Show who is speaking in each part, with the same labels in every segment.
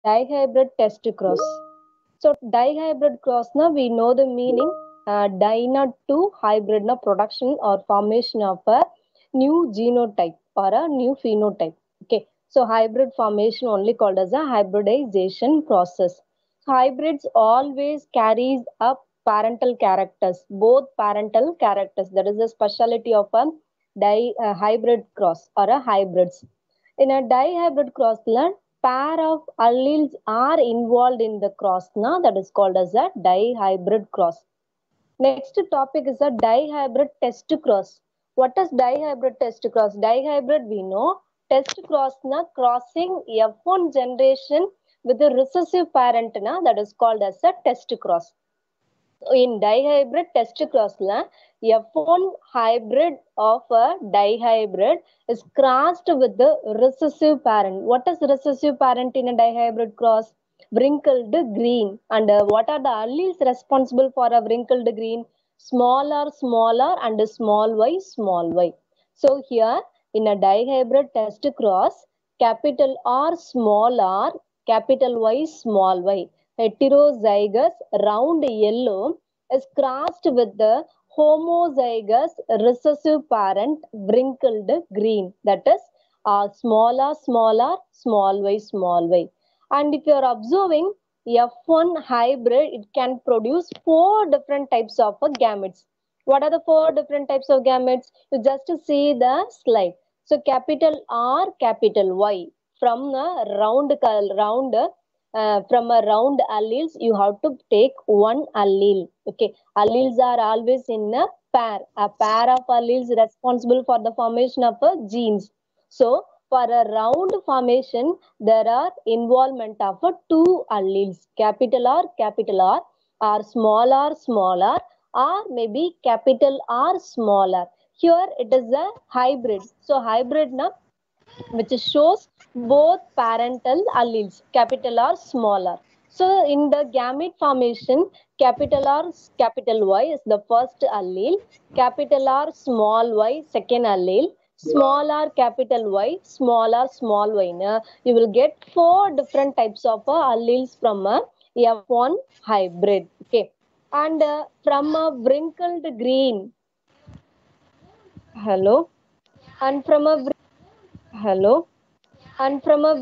Speaker 1: Dihybrid test cross. So dihybrid cross na we know the meaning. Dina to hybrid na production or formation of a new genotype or a new phenotype. Okay. So hybrid formation only called as a hybridization process. Hybrids always carries up parental characters, both parental characters. That is the speciality of a hybrid cross or a hybrids. In a dihybrid cross, pair of alleles are involved in the cross. Now that is called as a dihybrid cross. Next topic is a dihybrid test cross. What is dihybrid test cross? Dihybrid we know test cross na crossing F1 generation with a recessive parent na that is called as a test cross. In dihybrid test cross la F1 hybrid of a dihybrid is crossed with the recessive parent. What is recessive parent in a dihybrid cross? Wrinkled green. And what are the alleles responsible for a wrinkled green? Smaller and small y. So here in a dihybrid test cross, capital R small r, capital Y small y, heterozygous round yellow is crossed with the homozygous recessive parent wrinkled green. That is small y. And if you are observing F1 hybrid, it can produce four different types of gametes. What are the four different types of gametes? You just see the slide. So capital R, capital Y. From a from a round alleles, you have to take one allele. Okay, alleles are always in a pair. A pair of alleles responsible for the formation of genes. So for a round formation, there are involvement of two alleles, capital R, or small r, or maybe capital R smaller. Here it is a hybrid. So hybrid na which shows both parental alleles, capital R, small r. So in the gamete formation, capital R, capital Y is the first allele, capital R, small y, second allele, small r, capital Y, small y. Now, you will get four different types of alleles from a F1 hybrid. Okay. And from a wrinkled green, hello, and from a hello, and from a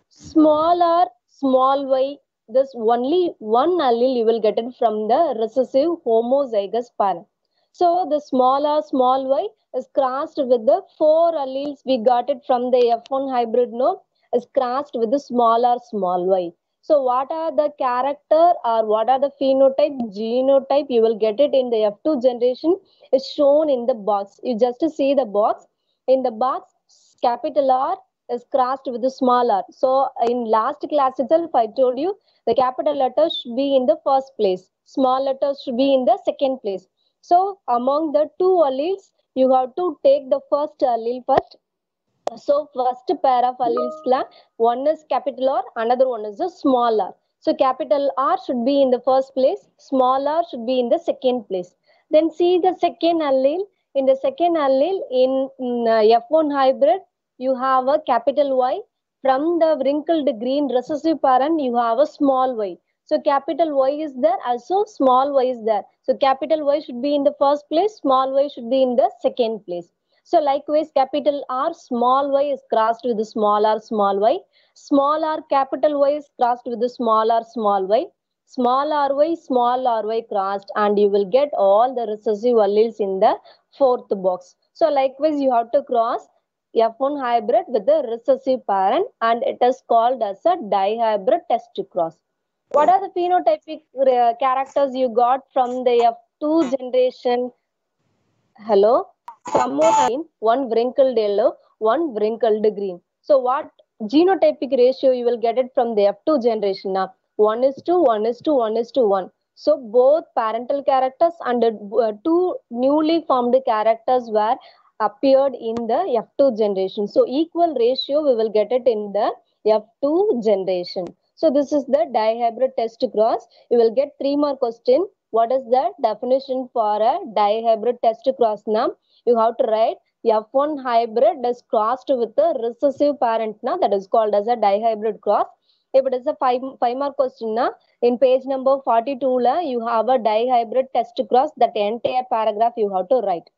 Speaker 1: small r small y, this only one allele you will get it from the recessive homozygous parent. So the small r small y is crossed with the four alleles we got it from the F1 hybrid, no, is crossed with the small r small y. So what are the character or what are the phenotype genotype you will get it in the F2 generation is shown in the box. You just see the box. In the box, capital R is crossed with the small r. So in last class itself, I told you the capital letters should be in the first place. Small letters should be in the second place. So among the two alleles, you have to take the first allele first. So first pair of alleles, one is capital R, another one is a small r. So capital R should be in the first place, small r should be in the second place. Then see the second allele. In the second allele in F1 hybrid, you have a capital Y. From the wrinkled green recessive parent, you have a small y. So capital Y is there, also small y is there. So capital Y should be in the first place, small y should be in the second place. So likewise, capital R small y is crossed with the small r small y. Small r capital Y is crossed with the small r small y. Small ry crossed, and you will get all the recessive alleles in the fourth box. So likewise, you have to cross F1 hybrid with the recessive parent, and it is called as a dihybrid test cross. What are the phenotypic characters you got from the F2 generation? Hello? Some more time, one wrinkled yellow, one wrinkled green. So what genotypic ratio you will get it from the F2 generation now? 1 is to 1 is to 1 is to 1. So both parental characters and two newly formed characters were appeared in the F2 generation. So equal ratio we will get it in the F2 generation. So this is the dihybrid test cross. You will get three more questions. What is the definition for a dihybrid test cross now? You have to write F1 hybrid is crossed with a recessive parent now, that is called as a dihybrid cross. If it is a five mark question, na, in page number 42, you have a dihybrid test cross. That entire paragraph you have to write.